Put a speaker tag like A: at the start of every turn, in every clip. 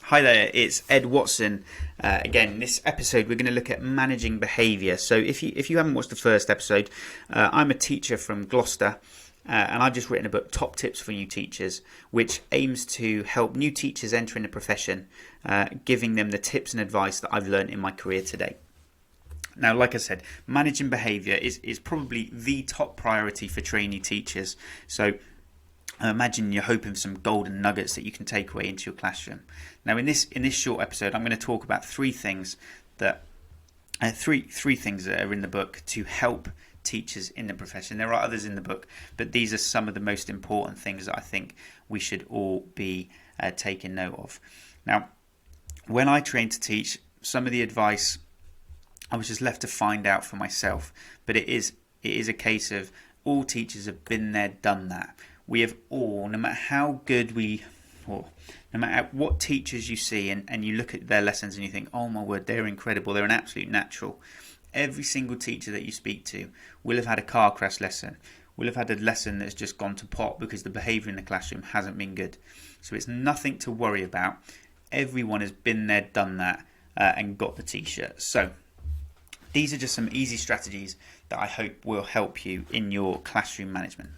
A: Hi there, it's Ed Watson. Again, in this episode we're going to look at managing behaviour. So if you haven't watched the first episode, I'm a teacher from Gloucester and I've just written a book, Top Tips for New Teachers, which aims to help new teachers entering the profession, giving them the tips and advice that I've learned in my career today. Now, like I said, managing behaviour is probably the top priority for trainee teachers. So I imagine you're hoping for some golden nuggets that you can take away into your classroom. Now, in this short episode, I'm going to talk about three things that are in the book to help teachers in the profession. There are others in the book, but these are some of the most important things that I think we should all be taking note of. Now, when I trained to teach, some of the advice I was just left to find out for myself. But it is a case of all teachers have been there, done that. We have all, no matter how good no matter what teachers you see and you look at their lessons and you think, oh my word, they're incredible, they're an absolute natural. Every single teacher that you speak to will have had a car crash lesson, will have had a lesson that's just gone to pot because the behaviour in the classroom hasn't been good. So it's nothing to worry about. Everyone has been there, done that, and got the t-shirt. So these are just some easy strategies that I hope will help you in your classroom management.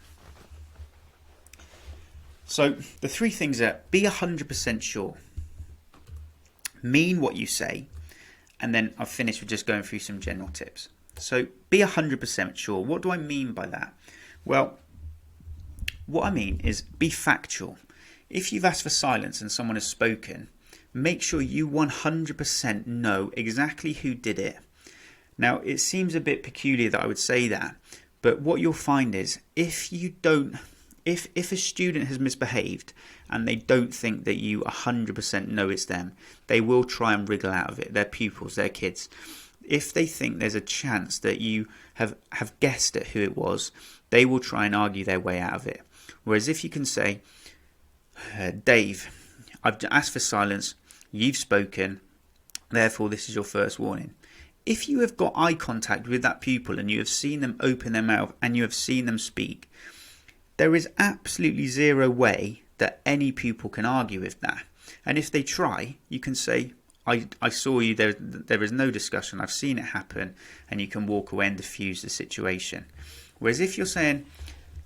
A: So the three things are: be 100% sure, mean what you say, and then I'll finish with just going through some general tips. So be 100% sure. What do I mean by that? Well, what I mean is be factual. If you've asked for silence and someone has spoken, make sure you 100% know exactly who did it. Now, it seems a bit peculiar that I would say that, but what you'll find is if a student has misbehaved and they don't think that you 100% know it's them, they will try and wriggle out of it. They're pupils, they're kids. If they think there's a chance that you have guessed at who it was, they will try and argue their way out of it. Whereas if you can say, Dave, I've asked for silence, you've spoken, therefore this is your first warning. If you have got eye contact with that pupil and you have seen them open their mouth and you have seen them speak, there is absolutely zero way that any pupil can argue with that. And if they try, you can say, I saw you, there is no discussion, I've seen it happen, and you can walk away and diffuse the situation. Whereas if you're saying,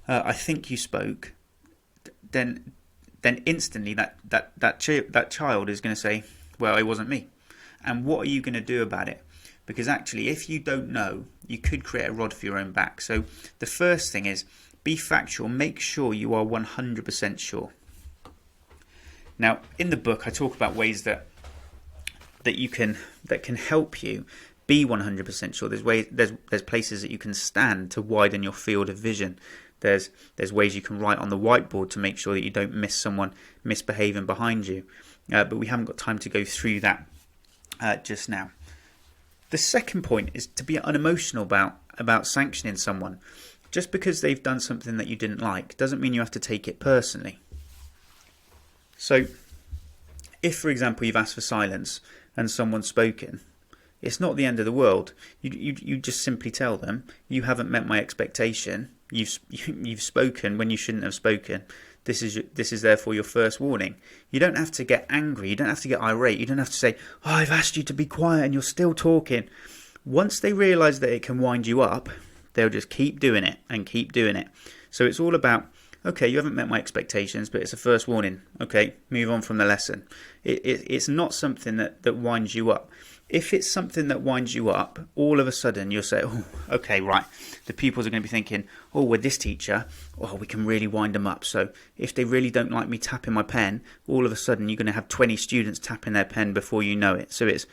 A: I think you spoke, then instantly that child is going to say, well, it wasn't me. And what are you going to do about it? Because actually, if you don't know, you could create a rod for your own back. So the first thing is, be factual. Make sure you are 100% sure. Now, in the book, I talk about ways that can help you be 100% sure. There's places that you can stand to widen your field of vision. There's ways you can write on the whiteboard to make sure that you don't miss someone misbehaving behind you. But we haven't got time to go through that just now. The second point is to be unemotional about sanctioning someone. Just because they've done something that you didn't like doesn't mean you have to take it personally. So, if, for example, you've asked for silence and someone's spoken, it's not the end of the world. You just simply tell them, you haven't met my expectation. You've spoken when you shouldn't have spoken. This is therefore your first warning. You don't have to get angry. You don't have to get irate. You don't have to say, oh, I've asked you to be quiet and you're still talking. Once they realise that it can wind you up, they'll just keep doing it and keep doing it. So it's all about, okay, you haven't met my expectations, but it's a first warning. Okay, move on from the lesson. It's not something that winds you up. If it's something that winds you up, all of a sudden you'll say, oh, okay, right. The pupils are going to be thinking, oh, with this teacher, oh, we can really wind them up. So if they really don't like me tapping my pen, all of a sudden you're going to have 20 students tapping their pen before you know it. So it's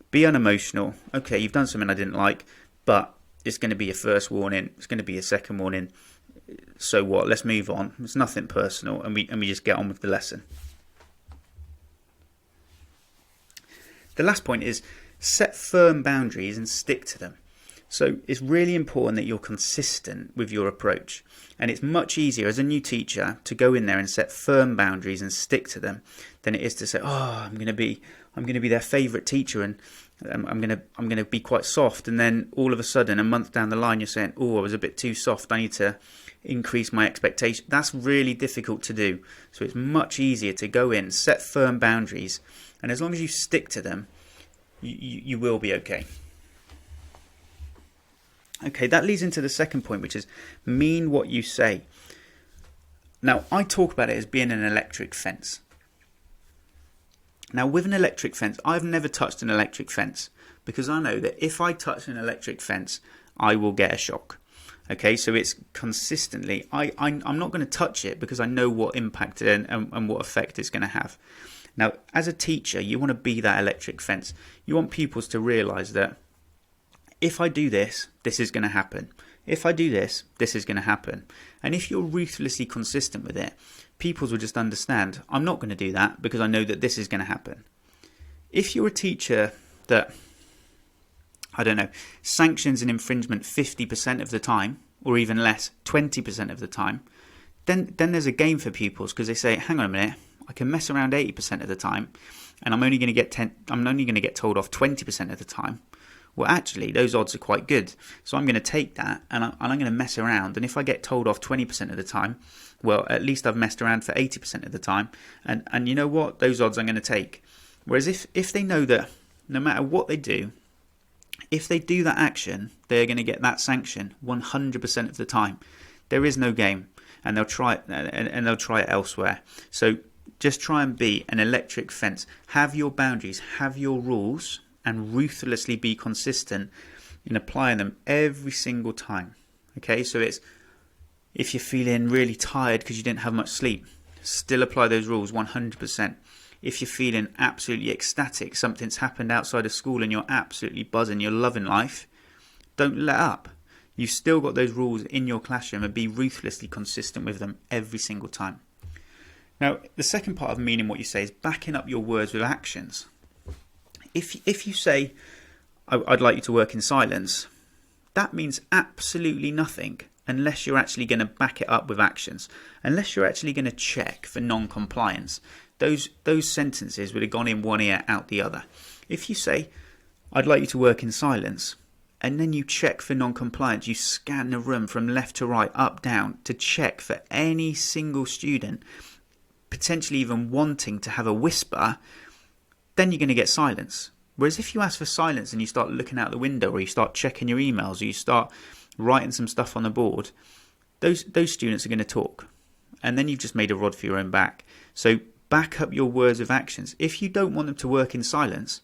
A: be unemotional. Okay, you've done something I didn't like, but it's going to be a first warning. It's going to be a second warning. So what? Let's move on. It's nothing personal, and we just get on with the lesson. The last point is set firm boundaries and stick to them. So it's really important that you're consistent with your approach, and it's much easier as a new teacher to go in there and set firm boundaries and stick to them than it is to say, oh, I'm going to be their favourite teacher and I'm going to be quite soft, and then all of a sudden a month down the line you're saying, oh, I was a bit too soft, I need to increase my expectation. That's really difficult to do. So it's much easier to go in, set firm boundaries, and as long as you stick to them, you will be okay. Okay, that leads into the second point, which is mean what you say. Now, I talk about it as being an electric fence. Now, with an electric fence, I've never touched an electric fence because I know that if I touch an electric fence, I will get a shock. Okay, so it's consistently, I'm not going to touch it because I know what impact and what effect it's going to have. Now, as a teacher, you want to be that electric fence. You want pupils to realise that if I do this, this is going to happen. If I do this, this is going to happen. And if you're ruthlessly consistent with it, pupils will just understand, I'm not going to do that because I know that this is going to happen. If you're a teacher that, I don't know, sanctions an infringement 50% of the time, or even less, 20% of the time, then there's a game for pupils because they say, hang on a minute, I can mess around 80% of the time, and I'm only going to get told off 20% of the time. Well, actually, those odds are quite good. So I'm going to take that and I'm going to mess around. And if I get told off 20% of the time, well, at least I've messed around for 80% of the time. And you know what? Those odds I'm going to take. Whereas if they know that no matter what they do, if they do that action, they're going to get that sanction 100% of the time. There is no game, and they'll try it, and they'll try it elsewhere. So just try and be an electric fence. Have your boundaries, have your rules, and ruthlessly be consistent in applying them every single time. Okay, so it's if you're feeling really tired because you didn't have much sleep, still apply those rules 100%. If you're feeling absolutely ecstatic, something's happened outside of school and you're absolutely buzzing, you're loving life, don't let up. You've still got those rules in your classroom and be ruthlessly consistent with them every single time. Now, the second part of meaning what you say is backing up your words with actions. If you say, I'd like you to work in silence, that means absolutely nothing unless you're actually going to back it up with actions, unless you're actually going to check for non-compliance. Those sentences would have gone in one ear, out the other. If you say, I'd like you to work in silence, and then you check for non-compliance, you scan the room from left to right, up, down, to check for any single student, potentially even wanting to have a whisper, then you're going to get silence. Whereas if you ask for silence and you start looking out the window, or you start checking your emails, or you start writing some stuff on the board, those students are going to talk. And then you've just made a rod for your own back. So back up your words with actions. If you don't want them to work in silence,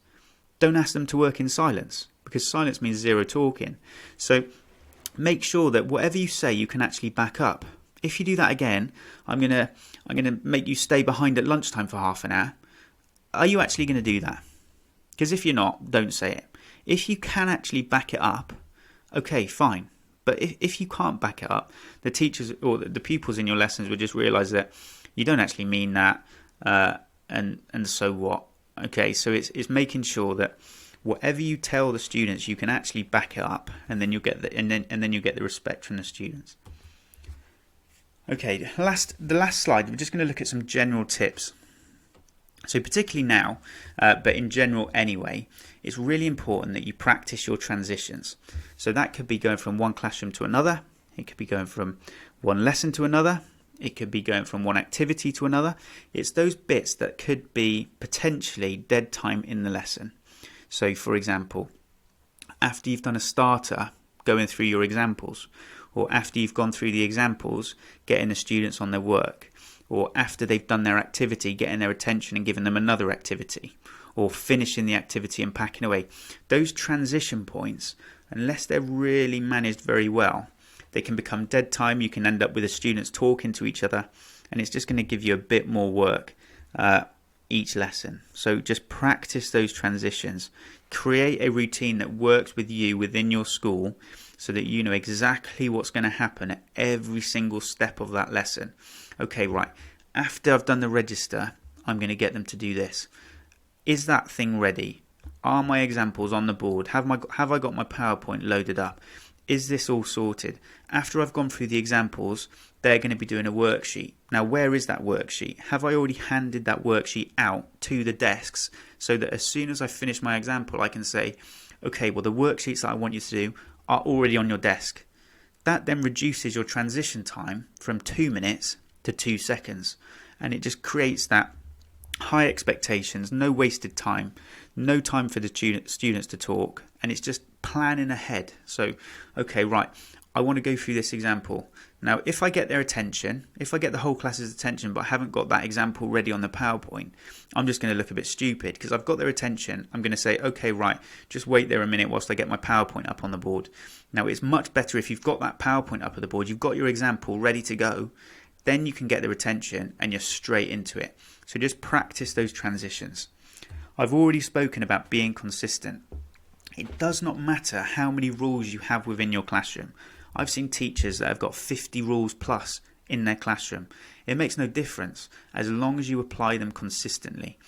A: don't ask them to work in silence, because silence means zero talking. So make sure that whatever you say you can actually back up. If you do that again, I'm gonna make you stay behind at lunchtime for half an hour. Are you actually going to do that? Because if you're not, don't say it. If you can actually back it up, okay, fine. But if you can't back it up, the teachers or the pupils in your lessons will just realise that you don't actually mean that, and so what? Okay, so it's making sure that whatever you tell the students, you can actually back it up, and then you'll get the respect from the students. Okay, the last slide. We're just going to look at some general tips. So particularly now, but in general anyway, it's really important that you practice your transitions. So that could be going from one classroom to another. It could be going from one lesson to another. It could be going from one activity to another. It's those bits that could be potentially dead time in the lesson. So for example, after you've done a starter, going through your examples, or after you've gone through the examples, getting the students on their work, or after they've done their activity, getting their attention and giving them another activity, or finishing the activity and packing away. Those transition points, unless they're really managed very well, they can become dead time. You can end up with the students talking to each other, and it's just going to give you a bit more work each lesson. So just practice those transitions. Create a routine that works with you within your school so that you know exactly what's going to happen at every single step of that lesson. Okay, right, after I've done the register, I'm going to get them to do this. Is that thing ready? Are my examples on the board? Have I got my PowerPoint loaded up? Is this all sorted? After I've gone through the examples, they're going to be doing a worksheet. Now, where is that worksheet? Have I already handed that worksheet out to the desks so that as soon as I finish my example, I can say, okay, well, the worksheets that I want you to do are already on your desk. That then reduces your transition time from 2 minutes to 2 seconds. And it just creates that high expectations, no wasted time, no time for the students to talk, and it's just planning ahead. So, okay, right, I want to go through this example. Now, if I get their attention, if I get the whole class's attention, but I haven't got that example ready on the PowerPoint, I'm just going to look a bit stupid because I've got their attention. I'm going to say, okay, right, just wait there a minute whilst I get my PowerPoint up on the board. Now, it's much better if you've got that PowerPoint up on the board, you've got your example ready to go, then you can get their attention and you're straight into it. So just practice those transitions. I've already spoken about being consistent. It does not matter how many rules you have within your classroom. I've seen teachers that have got 50 rules plus in their classroom. It makes no difference as long as you apply them consistently.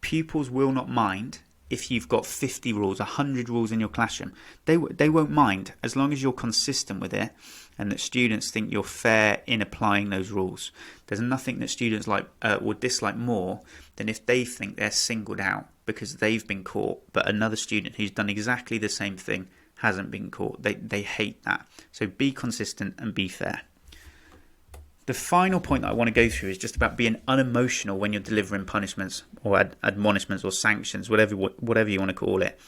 A: Pupils will not mind if you've got 50 rules, 100 rules in your classroom. They won't mind as long as you're consistent with it and that students think you're fair in applying those rules. There's nothing that students would dislike more than if they think they're singled out because they've been caught, but another student who's done exactly the same thing hasn't been caught. They hate that. So be consistent and be fair. The final point that I want to go through is just about being unemotional when you're delivering punishments or admonishments or sanctions, whatever you want to call it.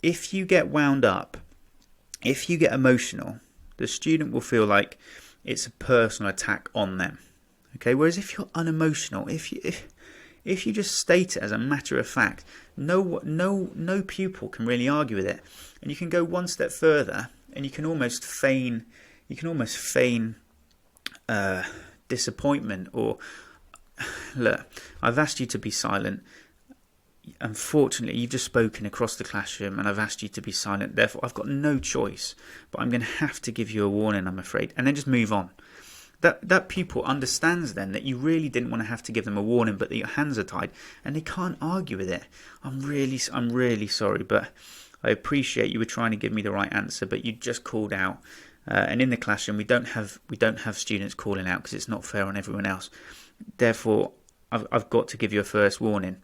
A: If you get wound up, if you get emotional, the student will feel like it's a personal attack on them. Okay, whereas if you're unemotional, if you just state it as a matter of fact, no pupil can really argue with it, and you can go one step further, and you can almost feign disappointment, or look, I've asked you to be silent. Unfortunately, you've just spoken across the classroom and I've asked you to be silent. Therefore, I've got no choice, but I'm going to have to give you a warning, I'm afraid. And then just move on. That pupil understands then that you really didn't want to have to give them a warning, but that your hands are tied and they can't argue with it. I'm really sorry, but I appreciate you were trying to give me the right answer, but you just called out. And in the classroom, we don't have students calling out because it's not fair on everyone else. Therefore, I've got to give you a first warning.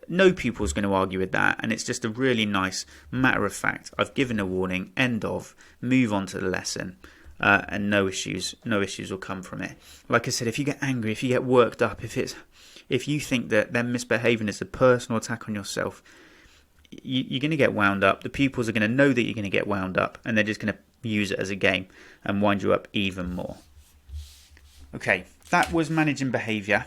A: No pupil is going to argue with that, and it's just a really nice matter of fact. I've given a warning. End of. Move on to the lesson, and no issues will come from it. Like I said, if you get angry, if you get worked up, if you think that them misbehaving is a personal attack on yourself, you're going to get wound up. The pupils are going to know that you're going to get wound up, and they're just going to use it as a game and wind you up even more. Okay, that was managing behaviour.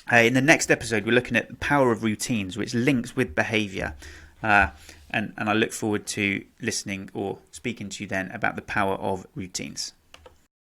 A: In the next episode, we're looking at the power of routines, which links with behaviour. And I look forward to listening or speaking to you then about the power of routines.